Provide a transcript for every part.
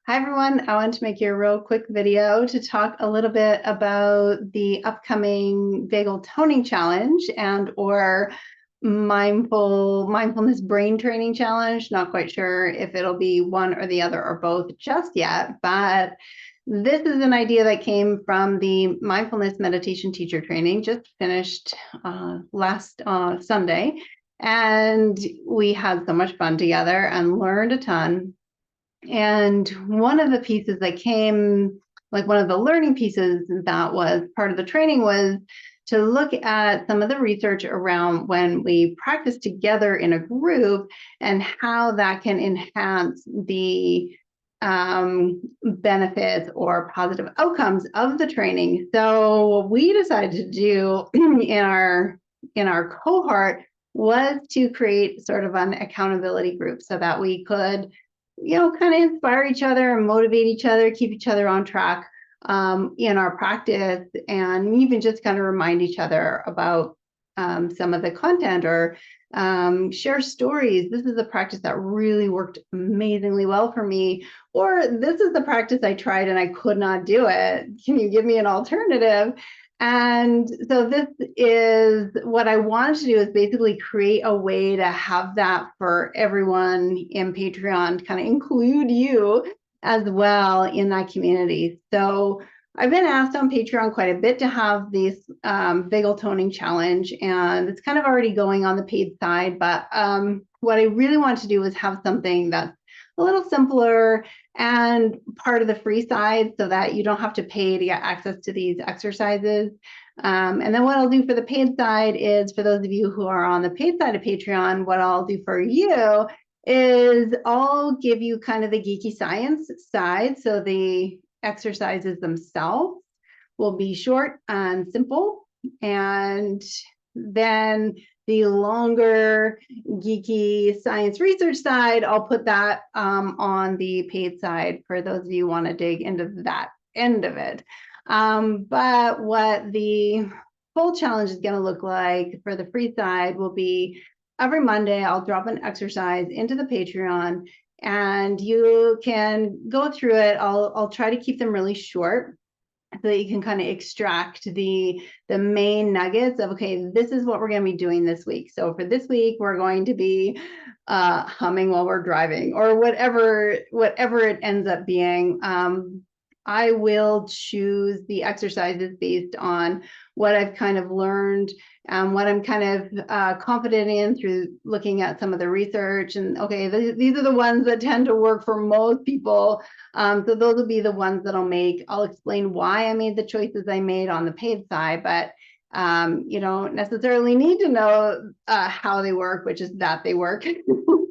Hi everyone, I want to make you a real quick video to talk a little bit about the upcoming Vagal toning challenge and or mindfulness brain training challenge. Not quite sure if it'll be one or the other or both just yet, but this is an idea that came from the mindfulness meditation teacher training, just finished last Sunday. And we had so much fun together and learned a ton. And one of the pieces that came, like one of the learning pieces that was part of the training, was to look at some of the research around when we practice together in a group and how that can enhance the benefits or positive outcomes of the training. So what we decided to do in our cohort was to create sort of an accountability group so that we could kind of inspire each other and motivate each other, keep each other on track in our practice, and even just kind of remind each other about some of the content or share stories. This is a practice that really worked amazingly well for me, or this is the practice I tried and I could not do it. Can you give me an alternative? And so this is what I wanted to do, is basically create a way to have that for everyone in Patreon, to kind of include you as well in that community. So I've been asked on Patreon quite a bit to have this Vagal toning challenge, and it's kind of already going on the paid side, but what I really want to do is have something that's a little simpler and part of the free side so that you don't have to pay to get access to these exercises. And then what I'll do for the paid side is, for those of you who are on the paid side of Patreon, what I'll do for you is I'll give you kind of the geeky science side. So the exercises themselves will be short and simple. And then the longer geeky science research side, I'll put that on the paid side for those of you who want to dig into that end of it. But what the full challenge is going to look like for the free side will be every Monday, I'll drop an exercise into the Patreon and you can go through it. I'll try to keep them really short so that you can kind of extract the main nuggets of, okay, this is what we're going to be doing this week. So for this week, we're going to be humming while we're driving, or whatever it ends up being. I will choose the exercises based on what I've kind of learned, what I'm kind of confident in through looking at some of the research. And okay, these are the ones that tend to work for most people. So those will be the ones that I'll make. I'll explain why I made the choices I made on the paid side, but you don't necessarily need to know how they work, which is that they work.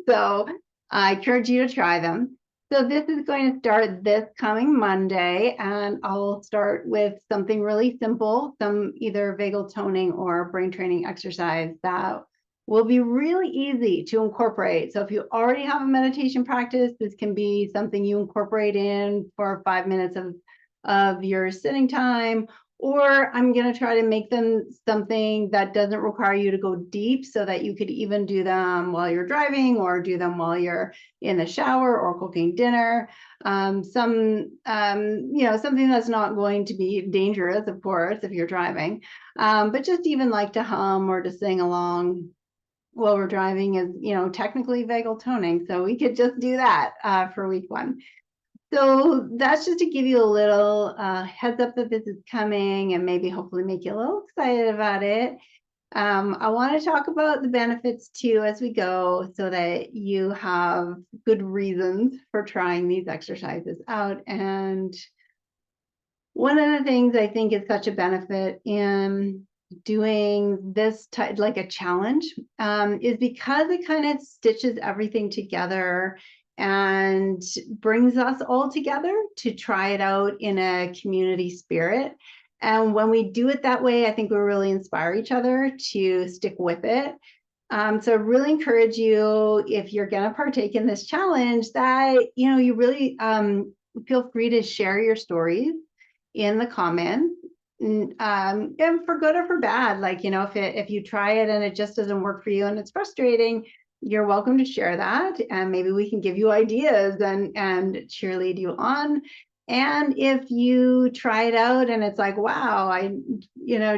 So I encourage you to try them. So this is going to start this coming Monday, and I'll start with something really simple, some either vagal toning or brain training exercise that will be really easy to incorporate. So if you already have a meditation practice, this can be something you incorporate in for 5 minutes of your sitting time. Or I'm going to try to make them something that doesn't require you to go deep, so that you could even do them while you're driving or do them while you're in the shower or cooking dinner. Something that's not going to be dangerous, of course, if you're driving, but just even like to hum or to sing along while we're driving is, technically vagal toning. So we could just do that for week one. So that's just to give you a little heads up that this is coming and maybe hopefully make you a little excited about it. I want to talk about the benefits too as we go, so that you have good reasons for trying these exercises out. And one of the things I think is such a benefit in doing this type, like a challenge, is because it kind of stitches everything together and brings us all together to try it out in a community spirit. And when we do it that way, I think we really inspire each other to stick with it. So I really encourage you, if you're going to partake in this challenge, that you really feel free to share your stories in the comments, and for good or for bad. Like, if you try it and it just doesn't work for you and it's frustrating, you're welcome to share that, and maybe we can give you ideas and cheerlead you on. And if you try it out and it's like, wow, I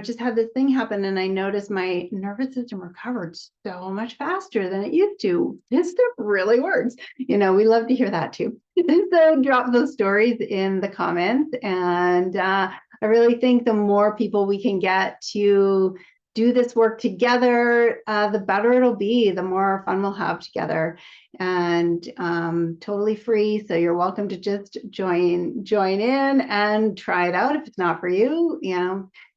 just had this thing happen and I noticed my nervous system recovered so much faster than it used to. This stuff really works. We love to hear that too. So drop those stories in the comments, and I really think the more people we can get to do this work together, the better it'll be, the more fun we'll have together. And totally free. So you're welcome to just join in and try it out. If it's not for you,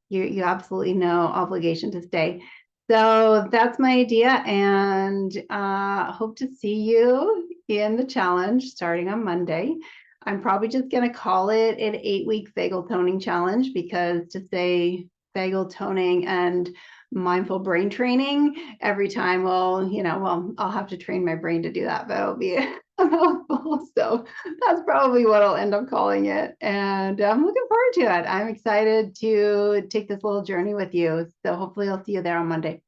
you absolutely no obligation to stay. So that's my idea, and hope to see you in the challenge starting on Monday. I'm probably just going to call it an 8-week vagal toning challenge, because to say vagal toning and mindful brain training every time, well, I'll have to train my brain to do that, but it'll be a mouthful. So that's probably what I'll end up calling it. And I'm looking forward to it. I'm excited to take this little journey with you. So hopefully I'll see you there on Monday.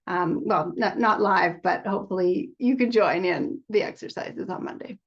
Well, not live, but hopefully you can join in the exercises on Monday.